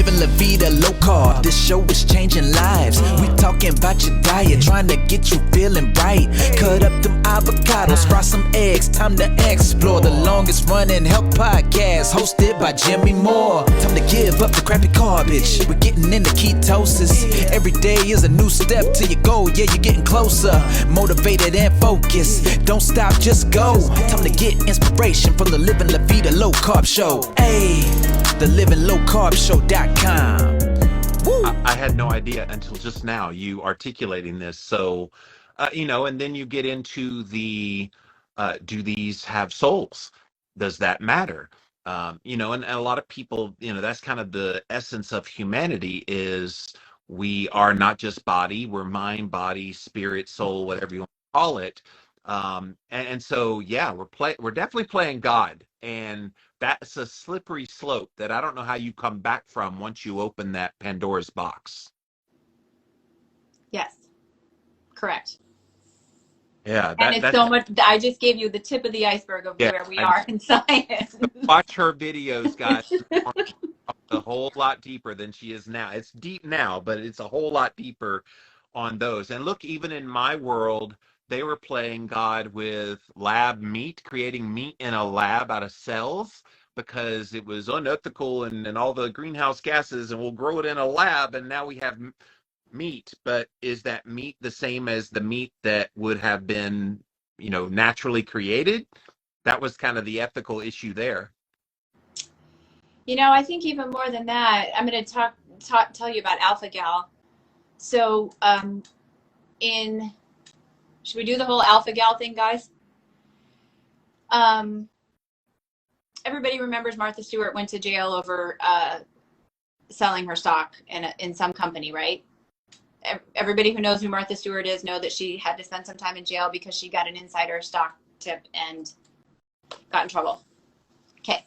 living la vida low carb. This show is changing lives. We talking about your diet, trying to get you feeling right. Cut up them avocados, fry some eggs. Time to explore the longest running health podcast, hosted by Jimmy Moore. Time to give up the crappy garbage. We're getting into ketosis. Every day is a new step to your goal. Yeah, you're getting closer, motivated and focused. Don't stop, just go. Time to get inspiration from the Living La Vida Low Carb Show. Hey, the livinglowcarbshow.com. I had no idea until just now, you articulating this. So, and then you get into the, do these have souls? Does that matter? And a lot of people, that's kind of the essence of humanity is we are not just body, we're mind, body, spirit, soul, whatever you want to call it. And so, yeah, we're definitely playing God, and that's a slippery slope that I don't know how you come back from once you open that Pandora's box. Yes, correct. Yeah, and it's so much. I just gave you the tip of the iceberg of where we are in science. Watch her videos, guys. A whole lot deeper than she is now. It's deep now, but it's a whole lot deeper on those. And look, even in my world, they were playing God with lab meat, creating meat in a lab out of cells because it was unethical and all the greenhouse gases, and we'll grow it in a lab, and now we have meat. But is that meat the same as the meat that would have been, naturally created? That was kind of the ethical issue there. I think even more than that, I'm going to tell you about alpha-gal. So should we do the whole alpha-gal thing, guys? Everybody remembers Martha Stewart went to jail over selling her stock in some company, right? Everybody who knows who Martha Stewart is know that she had to spend some time in jail because she got an insider stock tip and got in trouble. Okay.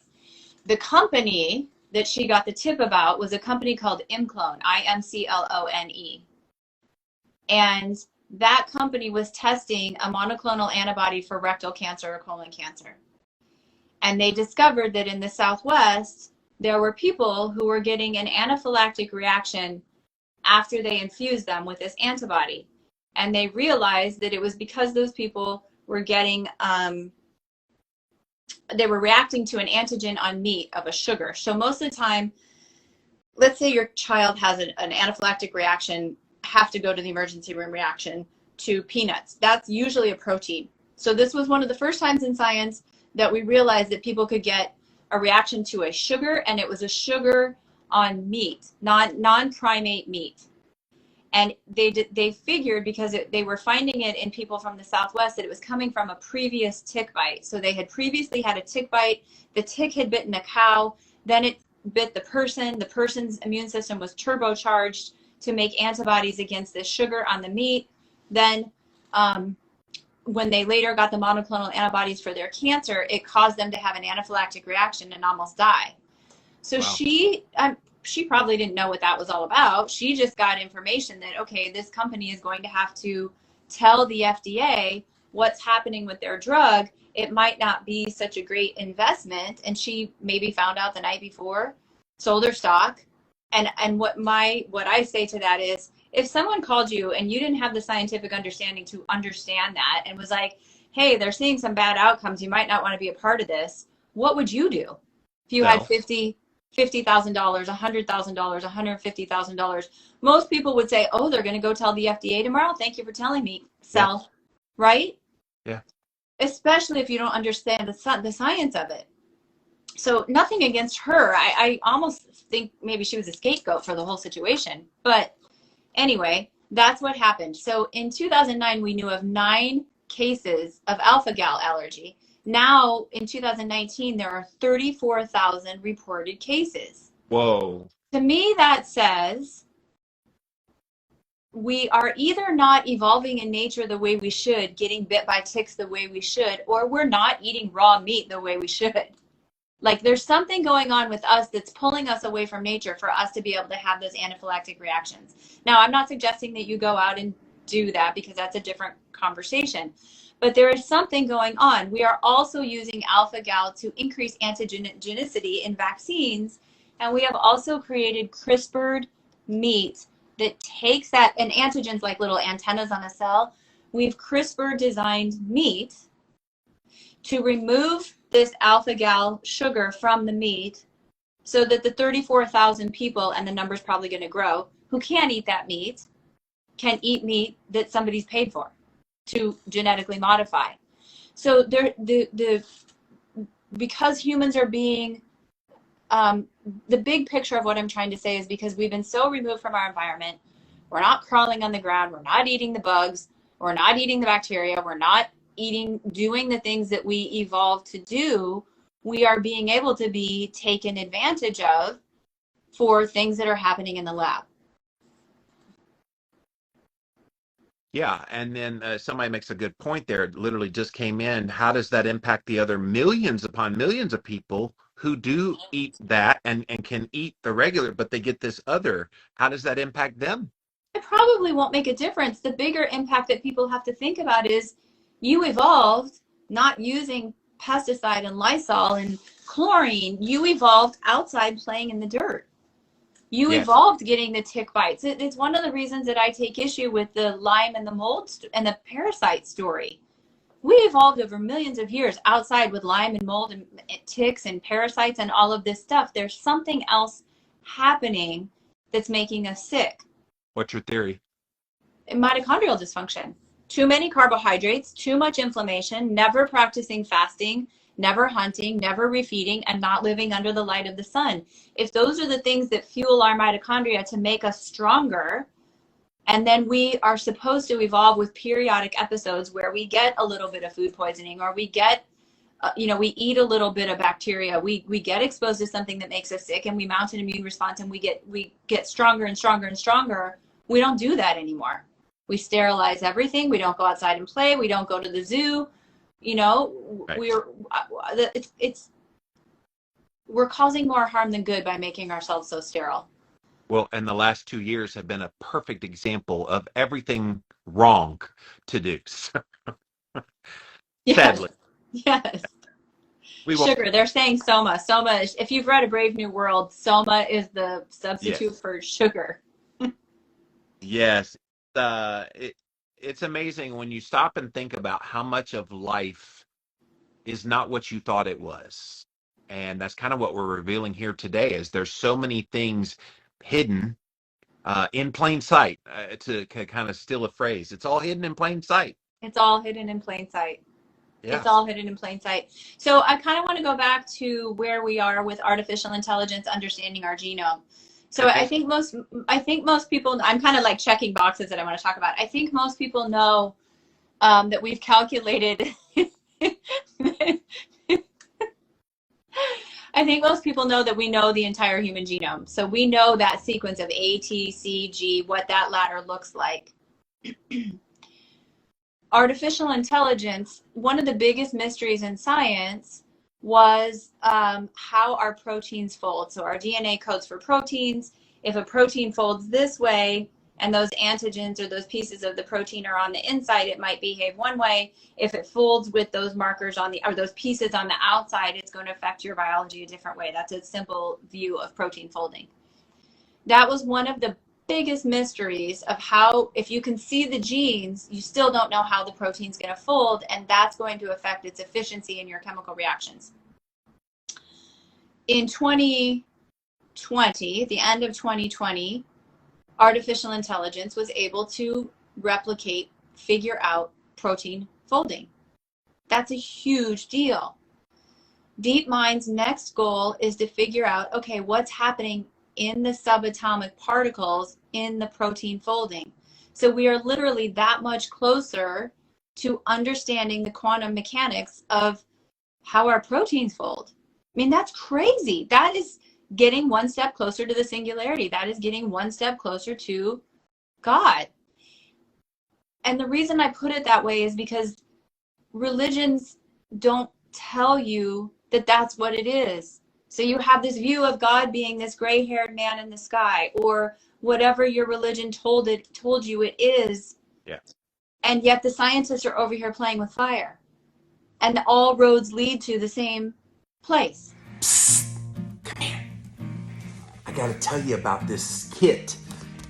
The company that she got the tip about was a company called Imclone, IMCLONE. And that company was testing a monoclonal antibody for rectal cancer or colon cancer. And they discovered that in the Southwest, there were people who were getting an anaphylactic reaction after they infused them with this antibody. And they realized that it was because those people were getting, they were reacting to an antigen on meat of a sugar. So most of the time, let's say your child has an anaphylactic reaction, have to go to the emergency room reaction to peanuts. That's usually a protein. So this was one of the first times in science that we realized that people could get a reaction to a sugar, and it was a sugar on meat, non-primate meat. And they figured, because they were finding it in people from the Southwest, that it was coming from a previous tick bite. So they had previously had a tick bite. The tick had bitten a cow. Then it bit the person. The person's immune system was turbocharged to make antibodies against this sugar on the meat. Then when they later got the monoclonal antibodies for their cancer, it caused them to have an anaphylactic reaction and almost die. So wow. She probably didn't know what that was all about. She just got information that, okay, this company is going to have to tell the FDA what's happening with their drug. It might not be such a great investment. And she maybe found out the night before, sold her stock. And what I say to that is, if someone called you and you didn't have the scientific understanding to understand that and was like, hey, they're seeing some bad outcomes, you might not want to be a part of this, what would you do? If you had $50,000, $100,000, $150,000, most people would say, oh, they're going to go tell the FDA tomorrow. Thank you for telling me. Sell, right? Yeah. Especially if you don't understand the science of it. So nothing against her. I almost think maybe she was a scapegoat for the whole situation. But anyway, that's what happened. So in 2009, we knew of 9 cases of alpha-gal allergy. Now, in 2019, there are 34,000 reported cases. Whoa. To me, that says we are either not evolving in nature the way we should, getting bit by ticks the way we should, or we're not eating raw meat the way we should. Like, there's something going on with us that's pulling us away from nature for us to be able to have those anaphylactic reactions. Now, I'm not suggesting that you go out and do that, because that's a different conversation. But there is something going on. We are also using alpha-gal to increase antigenicity in vaccines. And we have also created CRISPRed meat that takes that, and antigens like little antennas on a cell. We've CRISPR designed meat to remove this alpha-gal sugar from the meat so that the 34,000 people, and the number's probably going to grow, who can't eat that meat, can eat meat that somebody's paid for to genetically modify. So because humans are being, the big picture of what I'm trying to say is because we've been so removed from our environment, we're not crawling on the ground, we're not eating the bugs, we're not eating the bacteria, we're not doing the things that we evolved to do, we are being able to be taken advantage of for things that are happening in the lab. Yeah, and then somebody makes a good point there. It literally just came in. How does that impact the other millions upon millions of people who do eat that and can eat the regular, but they get this other? How does that impact them? It probably won't make a difference. The bigger impact that people have to think about is you evolved not using pesticide and Lysol and chlorine. You evolved outside playing in the dirt. You evolved getting the tick bites. It's one of the reasons that I take issue with the Lyme and the mold and the parasite story. We evolved over millions of years outside with Lyme and mold and ticks and parasites and all of this stuff. There's something else happening that's making us sick. What's your theory? Mitochondrial dysfunction. Too many carbohydrates, too much inflammation, never practicing fasting, never hunting, never refeeding, and not living under the light of the sun. If those are the things that fuel our mitochondria to make us stronger, and then we are supposed to evolve with periodic episodes where we get a little bit of food poisoning, or we get, we eat a little bit of bacteria, we get exposed to something that makes us sick, and we mount an immune response, and we get stronger and stronger and stronger. We don't do that anymore. We sterilize everything. We don't go outside and play. We don't go to the zoo. Right. We're causing more harm than good by making ourselves so sterile. Well, and the last 2 years have been a perfect example of everything wrong to do. Sadly. Yes. Sugar. They're saying soma. Soma. If you've read A Brave New World, soma is the substitute for sugar. Yes. It's amazing when you stop and think about how much of life is not what you thought it was. And that's kind of what we're revealing here today, is there's so many things hidden in plain sight, to kind of steal a phrase. It's all hidden in plain sight. It's all hidden in plain sight. Yeah. It's all hidden in plain sight. So I kind of want to go back to where we are with artificial intelligence, understanding our genome. So okay. I think most people, I'm kind of like checking boxes that I want to talk about. I think most people know that we've calculated. I think most people know that we know the entire human genome. So we know that sequence of A, T, C, G, what that ladder looks like. Artificial intelligence, one of the biggest mysteries in science was how our proteins fold. So our DNA codes for proteins. If a protein folds this way and those antigens or those pieces of the protein are on the inside, it might behave one way. If it folds with those markers or those pieces on the outside, it's going to affect your biology a different way. That's a simple view of protein folding. That was one of the biggest mysteries of how, if you can see the genes, you still don't know how the protein's going to fold, and that's going to affect its efficiency in your chemical reactions. In 2020, at the end of 2020, artificial intelligence was able to figure out protein folding. That's a huge deal. DeepMind's next goal is to figure out, okay, what's happening in the subatomic particles in the protein folding. So we are literally that much closer to understanding the quantum mechanics of how our proteins fold. I mean, that's crazy. That is getting one step closer to the singularity. That is getting one step closer to God. And the reason I put it that way is because religions don't tell you that that's what it is. So you have this view of God being this gray-haired man in the sky, or whatever your religion told you it is. Yeah. And yet the scientists are over here playing with fire. And all roads lead to the same place. Psst, come here. I got to tell you about this kit.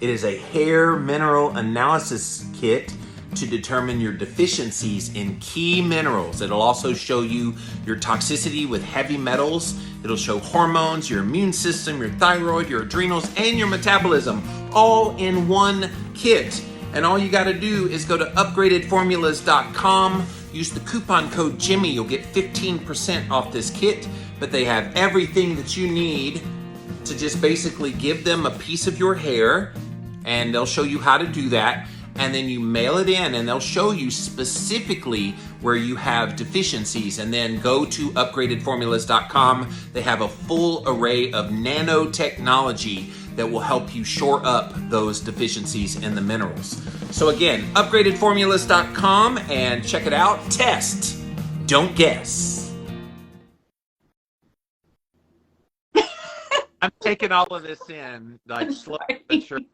It is a hair mineral analysis kit to determine your deficiencies in key minerals. It'll also show you your toxicity with heavy metals. It'll show hormones, your immune system, your thyroid, your adrenals, and your metabolism all in one kit. And all you got to do is go to upgradedformulas.com, use the coupon code Jimmy. You'll get 15% off this kit, but they have everything that you need to just basically give them a piece of your hair, and they'll show you how to do that. And then you mail it in, and they'll show you specifically where you have deficiencies. And then go to upgradedformulas.com. They have a full array of nanotechnology that will help you shore up those deficiencies in the minerals. So again, upgradedformulas.com, and check it out. Test, don't guess. I'm taking all of this in, like, slowly but surely.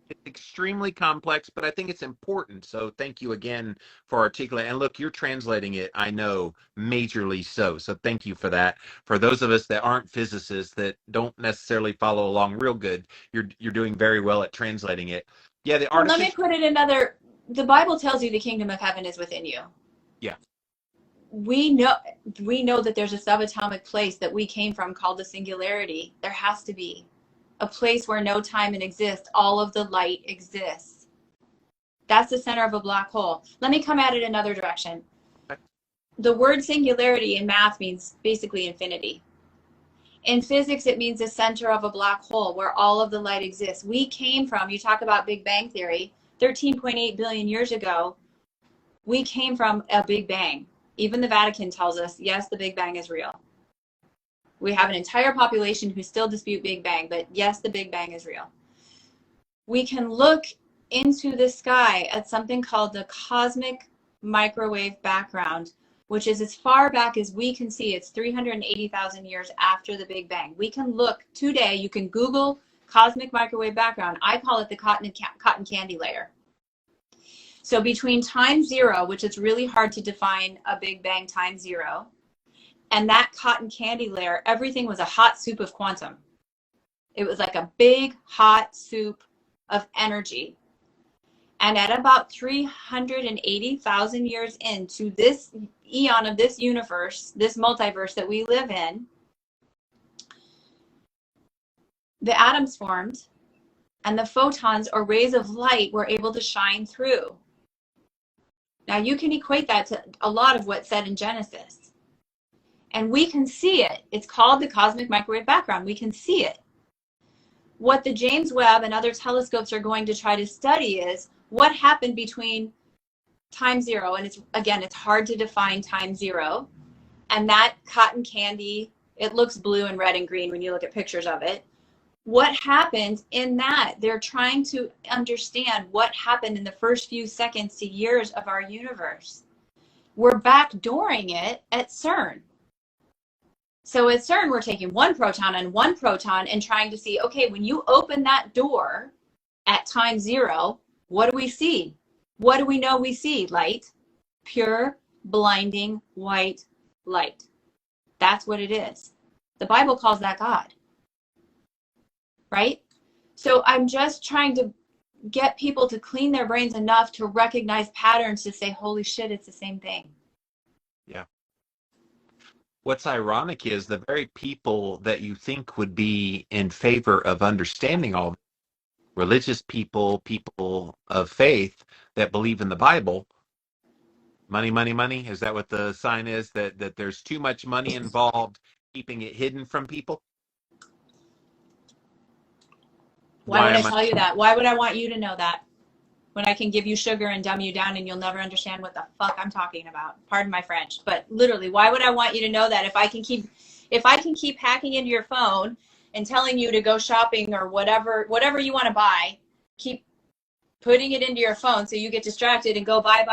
It's extremely complex, but I think it's important. So thank you again for articulating. And look, you're translating it, I know, majorly so. So thank you for that. For those of us that aren't physicists, that don't necessarily follow along real good, you're doing very well at translating it. Yeah, the Let me put it another. The Bible tells you the kingdom of heaven is within you. Yeah. We know that there's a subatomic place that we came from called the singularity. There has to be a place where no time exists. All of the light exists. That's the center of a black hole. Let me come at it another direction. The word singularity in math means basically infinity. In physics, it means the center of a black hole where all of the light exists. We came from, you talk about Big Bang Theory, 13.8 billion years ago, we came from a Big Bang. Even the Vatican tells us, yes, the Big Bang is real. We have an entire population who still dispute Big Bang, but yes, the Big Bang is real. We can look into the sky at something called the cosmic microwave background, which is as far back as we can see. It's 380,000 years after the Big Bang. We can look today, you can Google cosmic microwave background. I call it the cotton candy layer. So between time zero, which is really hard to define a Big Bang time zero, and that cotton candy layer, everything was a hot soup of quantum. It was like a big hot soup of energy. And at about 380,000 years into this eon of this universe, this multiverse that we live in, the atoms formed and the photons or rays of light were able to shine through. Now you can equate that to a lot of what's said in Genesis. And we can see it. It's called the cosmic microwave background. We can see it. What the James Webb and other telescopes are going to try to study is what happened between time zero, and it's hard to define time zero, and that cotton candy, it looks blue and red and green when you look at pictures of it. What happened in that? They're trying to understand what happened in the first few seconds to years of our universe. We're backdooring it at CERN. So at CERN, we're taking one proton and trying to see, okay, when you open that door at time zero, what do we see? What do we know we see? Light, pure, blinding, white light. That's what it is. The Bible calls that God, right? So I'm just trying to get people to clean their brains enough to recognize patterns to say, holy shit, it's the same thing. Yeah. What's ironic is the very people that you think would be in favor of understanding all this, religious people, people of faith that believe in the Bible, money, money, money. Is that what the sign is? That there's too much money involved, keeping it hidden from people? Why would I tell you that? Why would I want you to know that? When I can give you sugar and dumb you down and you'll never understand what the fuck I'm talking about. Pardon my French, but literally, why would I want you to know that if I can keep hacking into your phone and telling you to go shopping or whatever you want to buy, keep putting it into your phone so you get distracted and go buy,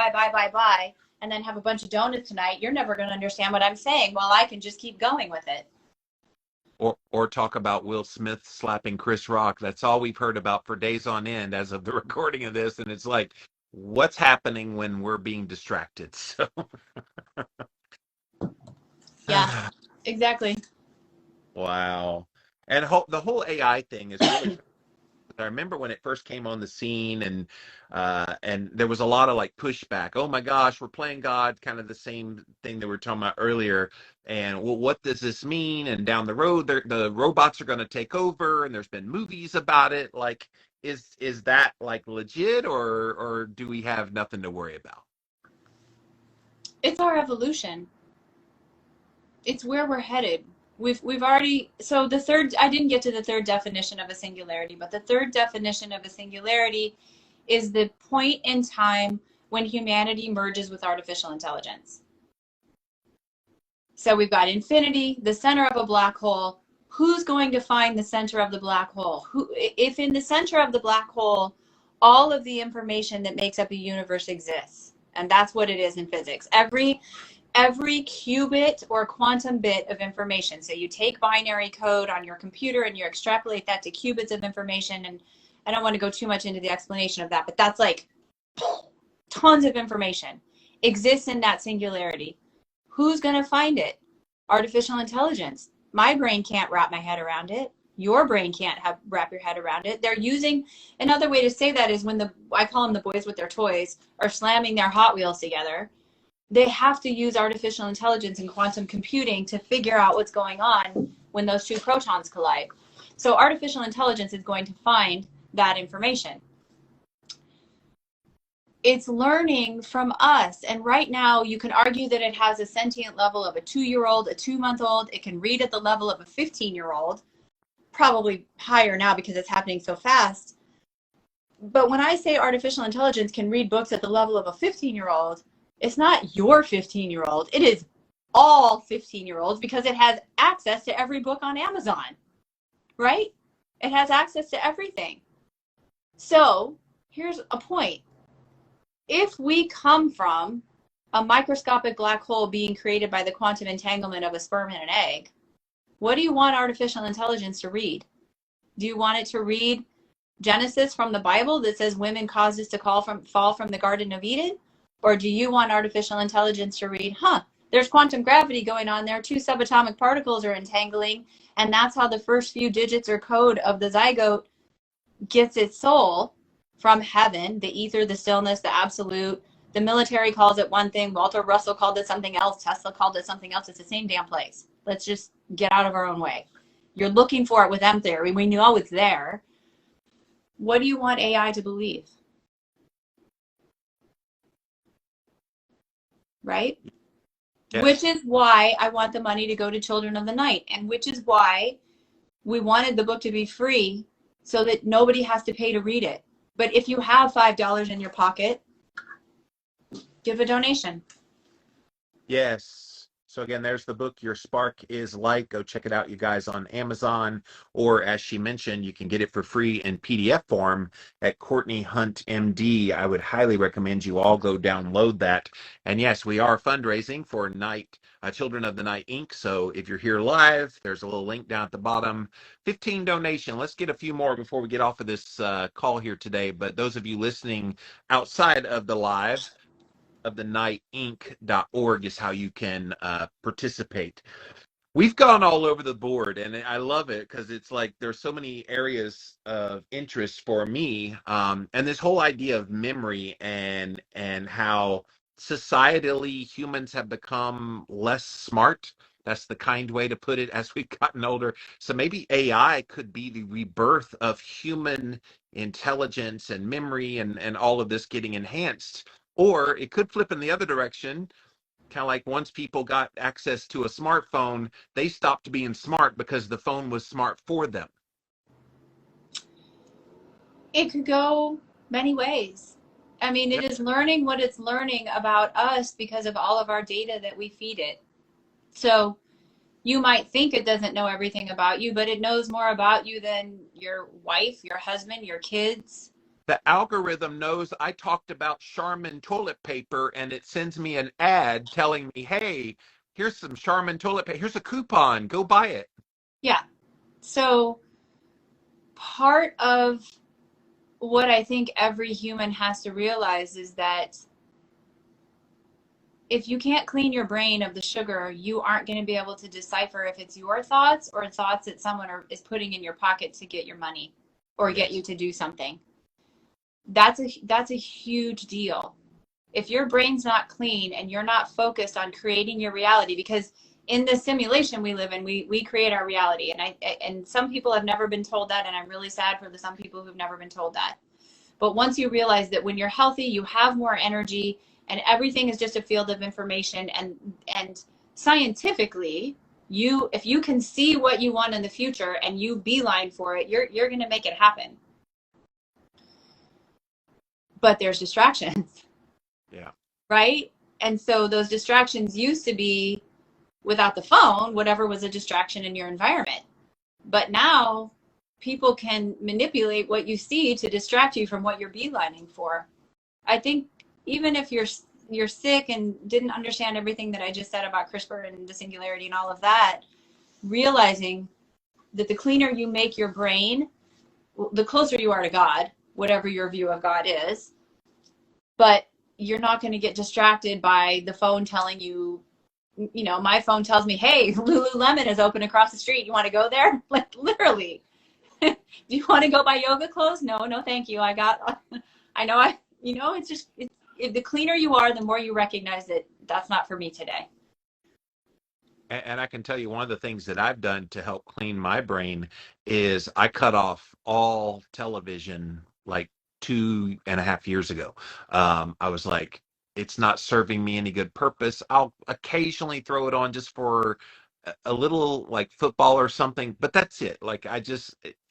and then have a bunch of donuts tonight, you're never going to understand what I'm saying while I can just keep going with it. Or talk about Will Smith slapping Chris Rock. That's all we've heard about for days on end as of the recording of this. And it's like, what's happening when we're being distracted? So yeah, exactly. Wow. And the whole AI thing is really, I remember when it first came on the scene, and there was a lot of like pushback. Oh my gosh, we're playing God, kind of the same thing that we were talking about earlier. And well, what does this mean? And down the road, the robots are going to take over, and there's been movies about it. Like, is that like legit, or do we have nothing to worry about? It's our evolution. It's where we're headed. We've already, so the third, I didn't get to the third definition of a singularity, but the third definition of a singularity is the point in time when humanity merges with artificial intelligence. So we've got infinity, the center of a black hole. Who's going to find the center of the black hole? If in the center of the black hole, all of the information that makes up a universe exists, and that's what it is in physics. Every qubit or quantum bit of information. So you take binary code on your computer and you extrapolate that to qubits of information. And I don't want to go too much into the explanation of that, but that's like tons of information exists in that singularity. Who's going to find it? Artificial intelligence. My brain can't wrap my head around it. Your brain can't wrap your head around it. They're using, another way to say that is when I call them the boys with their toys, are slamming their Hot Wheels together. They have to use artificial intelligence and quantum computing to figure out what's going on when those two protons collide. So artificial intelligence is going to find that information. It's learning from us. And right now you can argue that it has a sentient level of a 2-year-old, a 2-month-old. It can read at the level of a 15-year-old, probably higher now because it's happening so fast. But when I say artificial intelligence can read books at the level of a 15-year-old, it's not your 15-year-old. It is all 15-year-olds because it has access to every book on Amazon, right? It has access to everything. So here's a point. If we come from a microscopic black hole being created by the quantum entanglement of a sperm and an egg, what do you want artificial intelligence to read? Do you want it to read Genesis from the Bible that says women caused us to fall from the Garden of Eden? Or do you want artificial intelligence to read, there's quantum gravity going on there, 2 subatomic particles are entangling, and that's how the first few digits or code of the zygote gets its soul from heaven, the ether, the stillness, the absolute. The military calls it one thing, Walter Russell called it something else, Tesla called it something else. It's the same damn place. Let's just get out of our own way. You're looking for it with M theory. We know it's there. What do you want AI to believe? Right? Yes. Which is why I want the money to go to Children of the Night, and which is why we wanted the book to be free so that nobody has to pay to read it. But if you have $5 in your pocket, give a donation. Yes. So again, there's the book, Your Spark is Light. Go check it out, you guys, on Amazon. Or as she mentioned, you can get it for free in PDF form at Courtney Hunt, MD. I would highly recommend you all go download that. And yes, we are fundraising for Children of the Night, Inc. So if you're here live, there's a little link down at the bottom. 15 donation. Let's get a few more before we get off of this call here today. But those of you listening outside of the live, of the nightinc.org is how you can participate. We've gone all over the board, and I love it because it's like there's so many areas of interest for me, and this whole idea of memory and how societally humans have become less smart. That's the kind way to put it as we've gotten older. So maybe AI could be the rebirth of human intelligence and memory and all of this getting enhanced. Or it could flip in the other direction, kind of like once people got access to a smartphone, they stopped being smart because the phone was smart for them. It could go many ways. I mean, it is learning what it's learning about us because of all of our data that we feed it. So you might think it doesn't know everything about you, but it knows more about you than your wife, your husband, your kids. The algorithm knows I talked about Charmin toilet paper, and it sends me an ad telling me, hey, here's some Charmin toilet paper. Here's a coupon. Go buy it. Yeah. So part of what I think every human has to realize is that if you can't clean your brain of the sugar, you aren't going to be able to decipher if it's your thoughts or thoughts that someone is putting in your pocket to get your money or get you to do something. That's a huge deal. If your brain's not clean and you're not focused on creating your reality, because in the simulation we live in, we create our reality. And some people have never been told that, and I'm really sad for some people who've never been told that. But once you realize that when you're healthy, you have more energy and everything is just a field of information, and scientifically, if you can see what you want in the future and you beeline for it, you're going to make it happen. But there's distractions. Yeah. Right? And so those distractions used to be without the phone, whatever was a distraction in your environment. But now people can manipulate what you see to distract you from what you're beelining for. I think even if you're sick and didn't understand everything that I just said about CRISPR and the singularity and all of that, realizing that the cleaner you make your brain, the closer you are to God, whatever your view of God is. But you're not going to get distracted by the phone telling you, my phone tells me, hey, Lululemon is open across the street. You want to go there? Like, literally. Do you want to go buy yoga clothes? No, thank you. It's just, the cleaner you are, the more you recognize that that's not for me today. And I can tell you one of the things that I've done to help clean my brain is I cut off all television like 2.5 years ago. I was like, it's not serving me any good purpose. I'll occasionally throw it on just for a little like football or something, but that's it. Like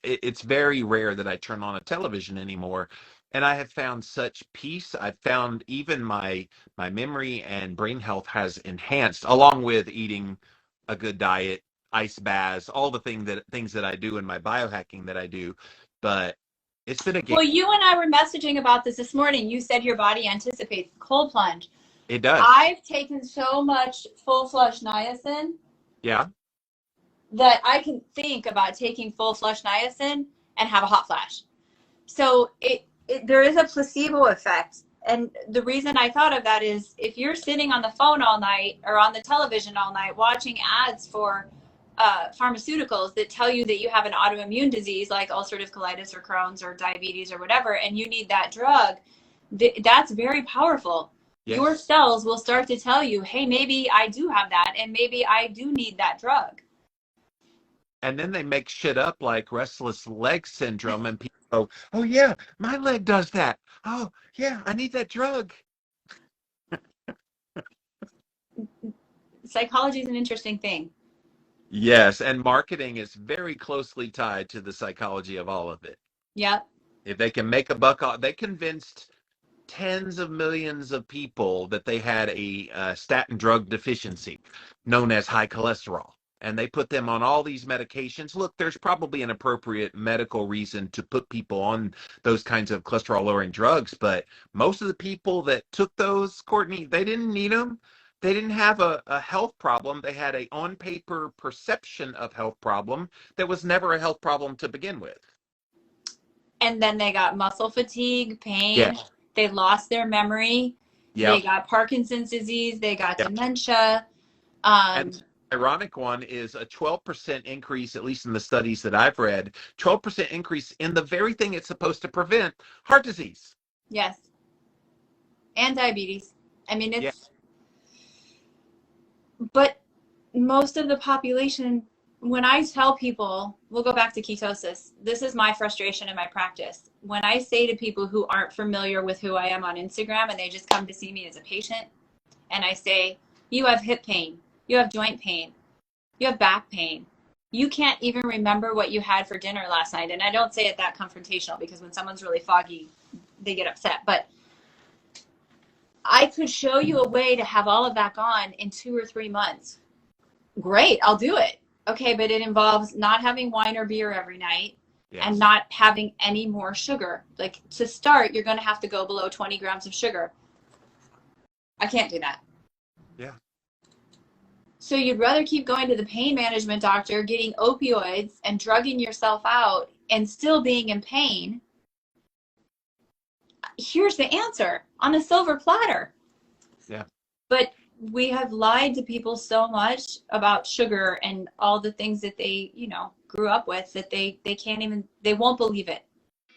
it's very rare that I turn on a television anymore. And I have found such peace. I've found even my memory and brain health has enhanced, along with eating a good diet, ice baths, all the things that I do in my biohacking that I do. But it's been a game. Well, you and I were messaging about this morning. You said your body anticipates cold plunge. It does. I've taken so much full flush niacin. Yeah. That I can think about taking full flush niacin and have a hot flash. So there is a placebo effect. And the reason I thought of that is if you're sitting on the phone all night or on the television all night watching ads for pharmaceuticals that tell you that you have an autoimmune disease like ulcerative colitis or Crohn's or diabetes or whatever, and you need that drug, that's very powerful. Yes. Your cells will start to tell you, hey, maybe I do have that, and maybe I do need that drug. And then they make shit up like restless leg syndrome, and people go, oh, yeah, my leg does that. Oh, yeah, I need that drug. Psychology is an interesting thing. Yes, and marketing is very closely tied to the psychology of all of it. Yeah. If they can make a buck off, they convinced tens of millions of people that they had a statin drug deficiency known as high cholesterol. And they put them on all these medications. Look, there's probably an appropriate medical reason to put people on those kinds of cholesterol-lowering drugs, but most of the people that took those, Courtney, they didn't need them. They didn't have a health problem. They had a on-paper perception of health problem that was never a health problem to begin with. And then they got muscle fatigue, pain. Yeah. They lost their memory. Yep. They got Parkinson's disease. They got dementia. And the ironic one is a 12% increase, at least in the studies that I've read, 12% increase in the very thing it's supposed to prevent, heart disease. Yes. And diabetes. I mean, it's... Yeah. But most of the population, when I tell people, we'll go back to ketosis, this is my frustration in my practice. When I say to people who aren't familiar with who I am on Instagram and they just come to see me as a patient, and I say, you have hip pain, you have joint pain, you have back pain, you can't even remember what you had for dinner last night. And I don't say it that confrontational because when someone's really foggy, they get upset. But I could show you a way to have all of that gone in 2 or 3 months. Great, I'll do it. Okay, but it involves not having wine or beer every night. Yes. And not having any more sugar. Like, to start, you're going to have to go below 20 grams of sugar. I can't do that. Yeah. So you'd rather keep going to the pain management doctor, getting opioids and drugging yourself out and still being in pain. Here's the answer on a silver platter. Yeah. But we have lied to people so much about sugar and all the things that they, grew up with, that they can't even, they won't believe it.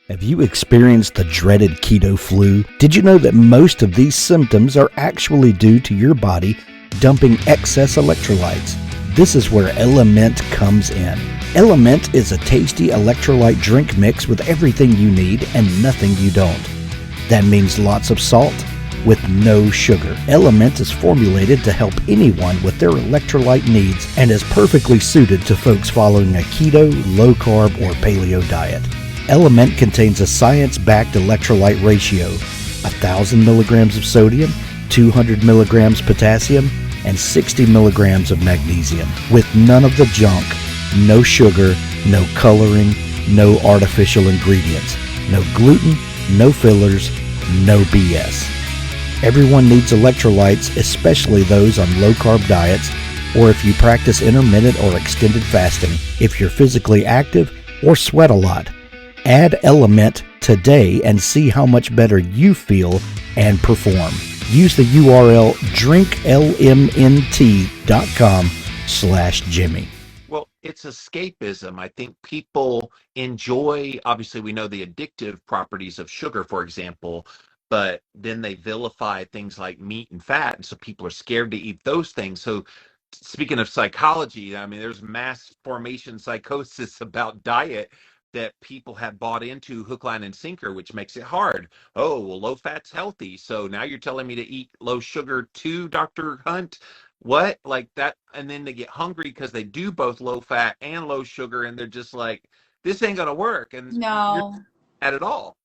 Have you experienced the dreaded keto flu? Did you know that most of these symptoms are actually due to your body dumping excess electrolytes? This is where Element comes in. Element is a tasty electrolyte drink mix with everything you need and nothing you don't. That means lots of salt with no sugar. Element is formulated to help anyone with their electrolyte needs and is perfectly suited to folks following a keto, low-carb, or paleo diet. Element contains a science-backed electrolyte ratio, 1,000 milligrams of sodium, 200 milligrams potassium, and 60 milligrams of magnesium, with none of the junk, no sugar, no coloring, no artificial ingredients, no gluten, no fillers, no BS. Everyone needs electrolytes, especially those on low-carb diets, or if you practice intermittent or extended fasting, if you're physically active, or sweat a lot. Add Element today and see how much better you feel and perform. Use the URL drinklmnt.com/Jimmy. Well, it's escapism. I think people enjoy, obviously, we know the addictive properties of sugar, for example, but then they vilify things like meat and fat. And so people are scared to eat those things. So, speaking of psychology, I mean, there's mass formation psychosis about diet that people have bought into hook, line, and sinker, which makes it hard. Oh, well, low fat's healthy. So now you're telling me to eat low sugar too, Dr. Hunt? What? Like that? And then they get hungry because they do both low fat and low sugar, and they're just like, this ain't gonna work. And you're No. not at it all.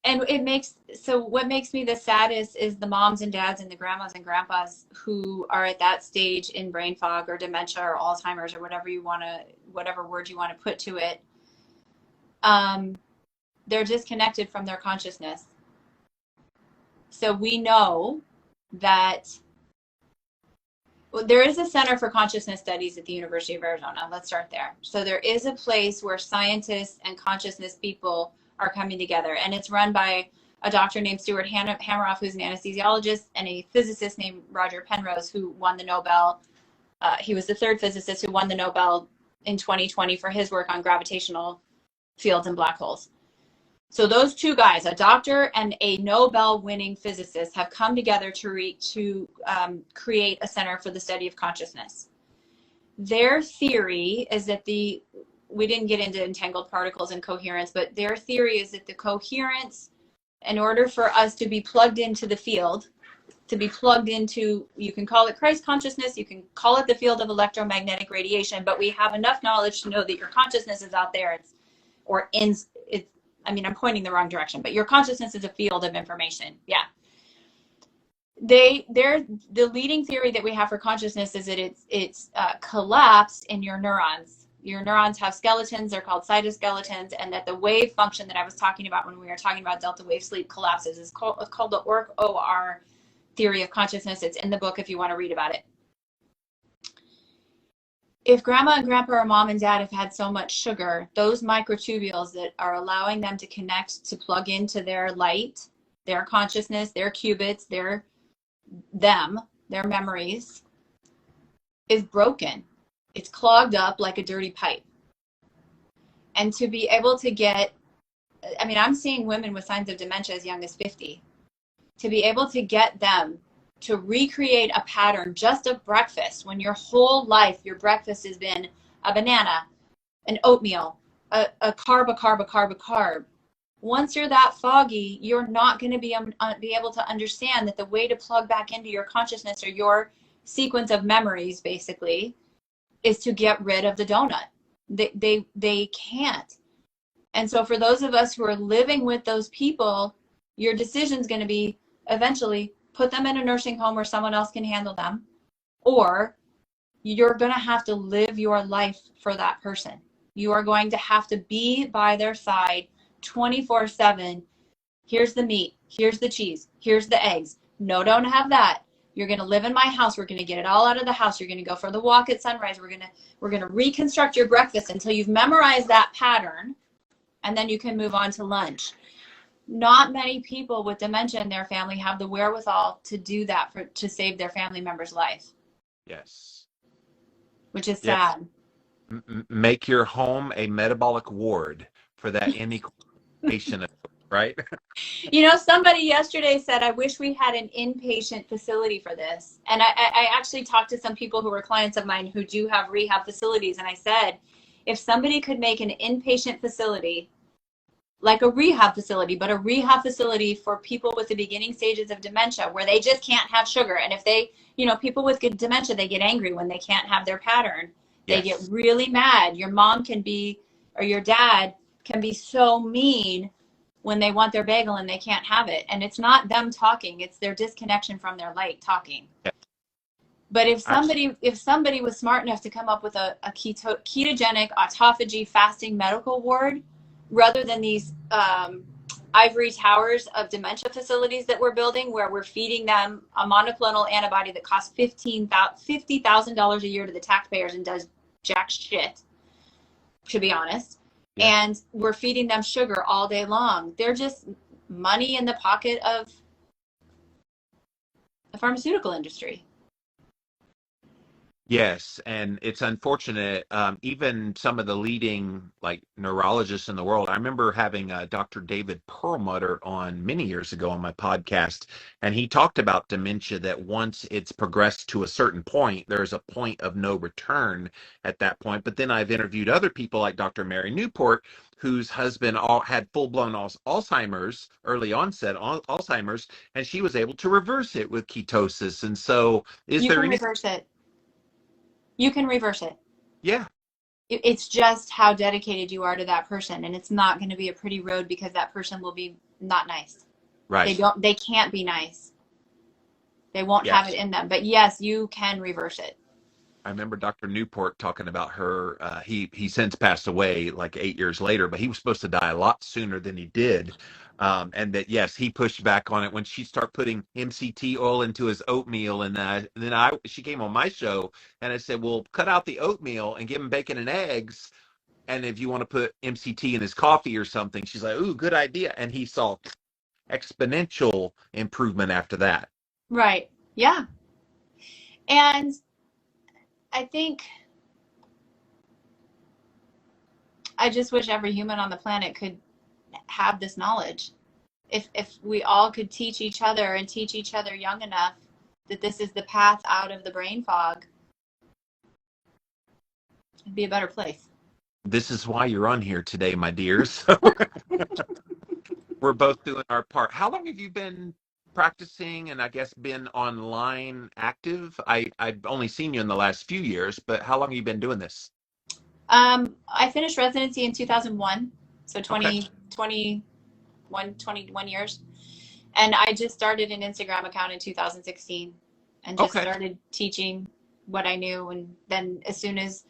And what makes me the saddest is the moms and dads and the grandmas and grandpas who are at that stage in brain fog or dementia or Alzheimer's or whatever word you want to put to it. They're disconnected from their consciousness. So we know that there is a Center for Consciousness Studies at the University of Arizona. Let's start there. So there is a place where scientists and consciousness people are coming together, and it's run by a doctor named Stuart Hameroff, who's an anesthesiologist, and a physicist named Roger Penrose, who won the Nobel. He was the third physicist who won the Nobel in 2020 for his work on gravitational fields and black holes. So those two guys, a doctor and a Nobel-winning physicist, have come together to create a center for the study of consciousness. Their theory is that we didn't get into entangled particles and coherence, but their theory is that the coherence, in order for us to be plugged into the field, to be plugged into, you can call it Christ consciousness, you can call it the field of electromagnetic radiation, but we have enough knowledge to know that your consciousness is out there. I'm pointing the wrong direction, but your consciousness is a field of information. Yeah. The leading theory that we have for consciousness is that it's collapsed in your neurons. Your neurons have skeletons, they're called cytoskeletons, and that the wave function that I was talking about when we were talking about delta wave sleep collapses. It's called the OR theory of consciousness. It's in the book if you want to read about it. If grandma and grandpa or mom and dad have had so much sugar, those microtubules that are allowing them to connect, to plug into their light, their consciousness, their qubits, their memories, is broken. It's clogged up like a dirty pipe. And to be able to I'm seeing women with signs of dementia as young as 50. To be able to get them to recreate a pattern just of breakfast, when your whole life, your breakfast has been a banana, an oatmeal, a carb. Once you're that foggy, you're not going to be able to understand that the way to plug back into your consciousness or your sequence of memories, basically, is to get rid of the donut. They can't. And so for those of us who are living with those people, your decision is going to be eventually put them in a nursing home where someone else can handle them, or you're going to have to live your life for that person. You are going to have to be by their side 24/7. Here's the meat, here's the cheese, here's the eggs. No, don't have that. You're going to live in my house. We're going to get it all out of the house. You're going to go for the walk at sunrise. We're going to reconstruct your breakfast until you've memorized that pattern, and then you can move on to lunch. not many people with dementia in their family have the wherewithal to do that to save their family member's life. Yes. Which is Yes. sad. Make your home a metabolic ward for that patient, right? Somebody yesterday said, I wish we had an inpatient facility for this. And I actually talked to some people who were clients of mine who do have rehab facilities. And I said, if somebody could make an inpatient facility, like a rehab facility, but a rehab facility for people with the beginning stages of dementia where they just can't have sugar. And if they, people with good dementia, they get angry when they can't have their pattern. They Yes. get really mad. Your mom can be, or your dad can be so mean when they want their bagel and they can't have it. And it's not them talking, it's their disconnection from their light talking. Yeah. But if somebody was smart enough to come up with a ketogenic autophagy fasting medical ward, rather than these ivory towers of dementia facilities that we're building, where we're feeding them a monoclonal antibody that costs $50,000 a year to the taxpayers and does jack shit, to be honest. Yeah. And we're feeding them sugar all day long. They're just money in the pocket of the pharmaceutical industry. Yes, and it's unfortunate. Even some of the leading neurologists in the world. I remember having Dr. David Perlmutter on many years ago on my podcast, and he talked about dementia, that once it's progressed to a certain point, there's a point of no return at that point. But then I've interviewed other people like Dr. Mary Newport, whose husband had full-blown Alzheimer's, early onset Alzheimer's, and she was able to reverse it with ketosis. And so, you can reverse it. You can reverse it. Yeah. It's just how dedicated you are to that person. And it's not going to be a pretty road because that person will be not nice. Right. They can't be nice. They won't have it in them. But yes, you can reverse it. I remember Dr. Newport talking about her. He since passed away 8 years later, but he was supposed to die a lot sooner than he did. And that, yes, he pushed back on it when she started putting MCT oil into his oatmeal. And then she came on my show and I said, well, cut out the oatmeal and give him bacon and eggs. And if you want to put MCT in his coffee or something, she's like, ooh, good idea. And he saw exponential improvement after that. Right. Yeah. And I think I just wish every human on the planet could have this knowledge. If we all could teach each other and teach each other young enough that this is the path out of the brain fog, it'd be a better place. This is why you're on here today, my dears. We're both doing our part. How long have you been practicing and I guess been online active? I've only seen you in the last few years, but how long have you been doing this? I finished residency in 2001, so 21 years. And I just started an Instagram account in 2016 and just started teaching what I knew. And then as soon as,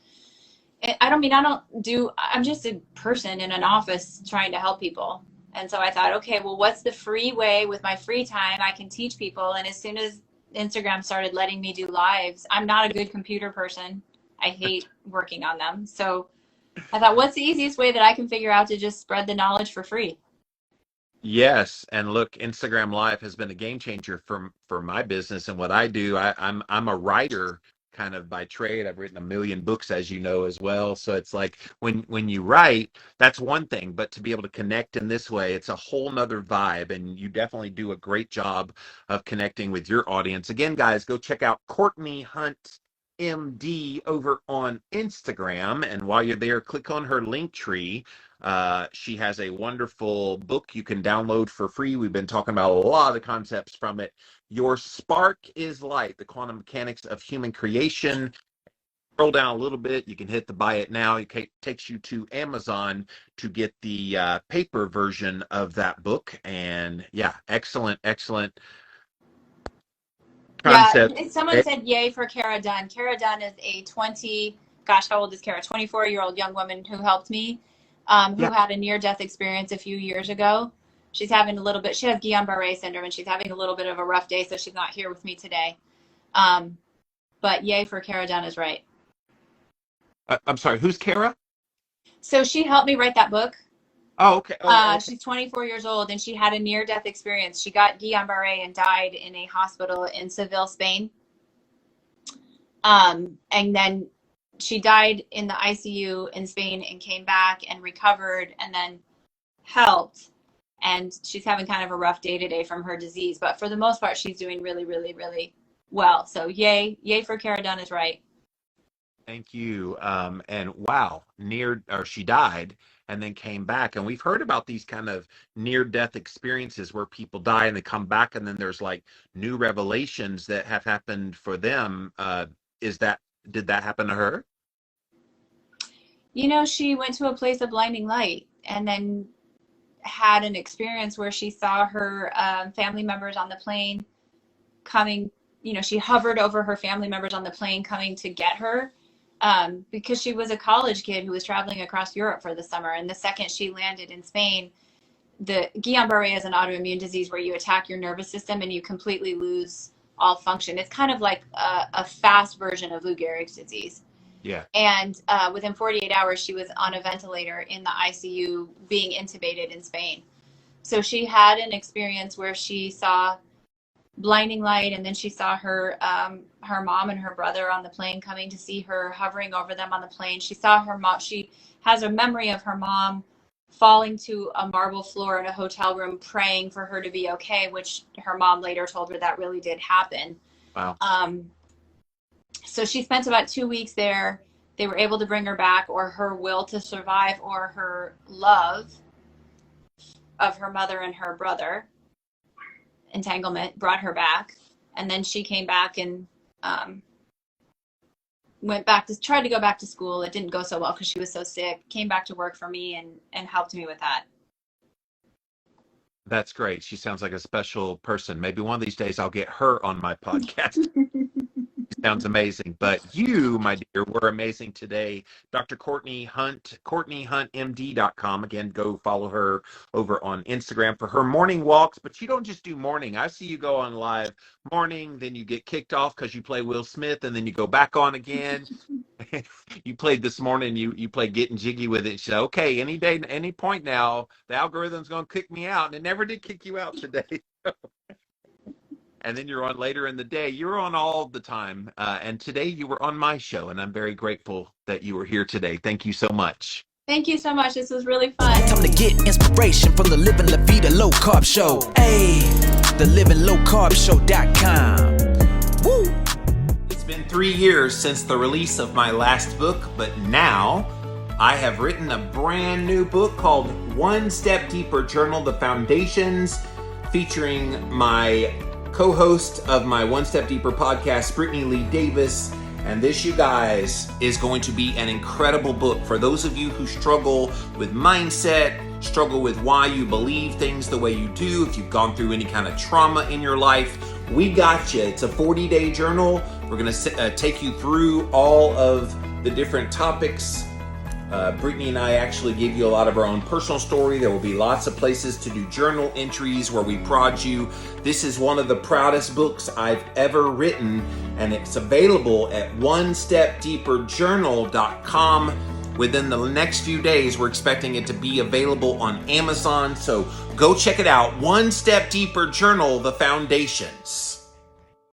I'm just a person in an office trying to help people. And so I thought, okay, well, what's the free way with my free time I can teach people? And as soon as Instagram started letting me do lives, I'm not a good computer person. I hate working on them. So I thought, what's the easiest way that I can figure out to just spread the knowledge for free? Yes, and look, Instagram Live has been a game changer for my business and what I do. I'm a writer kind of by trade. I've written 1 million books, as you know, as well. So it's like when you write, that's one thing, but to be able to connect in this way, it's a whole nother vibe. And you definitely do a great job of connecting with your audience. Again, guys, go check out Courtney Hunt MD over on Instagram. And while you're there, click on her link tree. She has a wonderful book you can download for free. We've been talking about a lot of the concepts from it. Your Spark is Light, the quantum mechanics of human creation. Scroll down a little bit. You can hit the buy it now. It takes you to Amazon to get the paper version of that book. And yeah, excellent concept. Yeah, someone said yay for Kara Dunn. Kara Dunn is a how old is Kara? 24-year-old young woman who helped me, who had a near-death experience a few years ago. She has Guillain-Barré syndrome, and she's having a little bit of a rough day, so she's not here with me today. But yay for Kara Dunn is right. I'm sorry, who's Kara? So she helped me write that book. Oh, okay. Oh, okay. She's 24 years old, and she had a near-death experience. She got Guillain-Barré and died in a hospital in Seville, Spain. And then she died in the ICU in Spain and came back and recovered and then helped. And she's having kind of a rough day today from her disease, but for the most part, she's doing really, really, really well. So yay for Cara Dunn is right. Thank you. And wow, she died and then came back. And we've heard about these kind of near-death experiences where people die and they come back, and then there's like new revelations that have happened for them. Did that happen to her? You know, she went to a place of blinding light and then had an experience where she saw her family members on the plane coming. You know, she hovered over her family members on the plane coming to get her because she was a college kid who was traveling across Europe for the summer. And the second she landed in Spain, the Guillain-Barré is an autoimmune disease where you attack your nervous system and you completely lose all function. It's kind of like a fast version of Lou Gehrig's disease. Yeah. And within 48 hours, she was on a ventilator in the ICU being intubated in Spain. So she had an experience where she saw blinding light, and then she saw her mom and her brother on the plane coming to see her, hovering over them on the plane. She saw her mom. She has a memory of her mom falling to a marble floor in a hotel room, praying for her to be okay, which her mom later told her that really did happen. Wow. So she spent about 2 weeks there. They were able to bring her back, or her will to survive, or her love of her mother and her brother, entanglement, brought her back. And then she came back and tried to go back to school. It didn't go so well because she was so sick. Came back to work for me and helped me with that. That's great. She sounds like a special person. Maybe one of these days I'll get her on my podcast. Sounds amazing. But you, my dear, were amazing today. Dr. Courtney Hunt, CourtneyHuntMD.com. Again, go follow her over on Instagram for her morning walks. But you don't just do morning. I see you go on live morning, then you get kicked off because you play Will Smith, and then you go back on again. You played this morning, you played Getting Jiggy with it. So, okay, any day, any point now, the algorithm's going to kick me out. And it never did kick you out today. And then you're on later in the day. You're on all the time. And today you were on my show, and I'm very grateful that you were here today. Thank you so much. Thank you so much. This was really fun. Time to get inspiration from the Living La Vida Low Carb Show. Hey, the LLVLC.com. Woo! It's been 3 years since the release of my last book, but now I have written a brand new book called One Step Deeper Journal, The Foundations, featuring my co-host of my One Step Deeper podcast, Brittany Lee Davis. And this, you guys, is going to be an incredible book for those of you who struggle with mindset, struggle with why you believe things the way you do. If you've gone through any kind of trauma in your life, we got you. It's a 40-day journal. We're going to take you through all of the different topics. Brittany and I actually give you a lot of our own personal story. There will be lots of places to do journal entries where we prod you. This is one of the proudest books I've ever written, and it's available at onestepdeeperjournal.com. Within the next few days, we're expecting it to be available on Amazon. So go check it out. One Step Deeper Journal, The Foundations.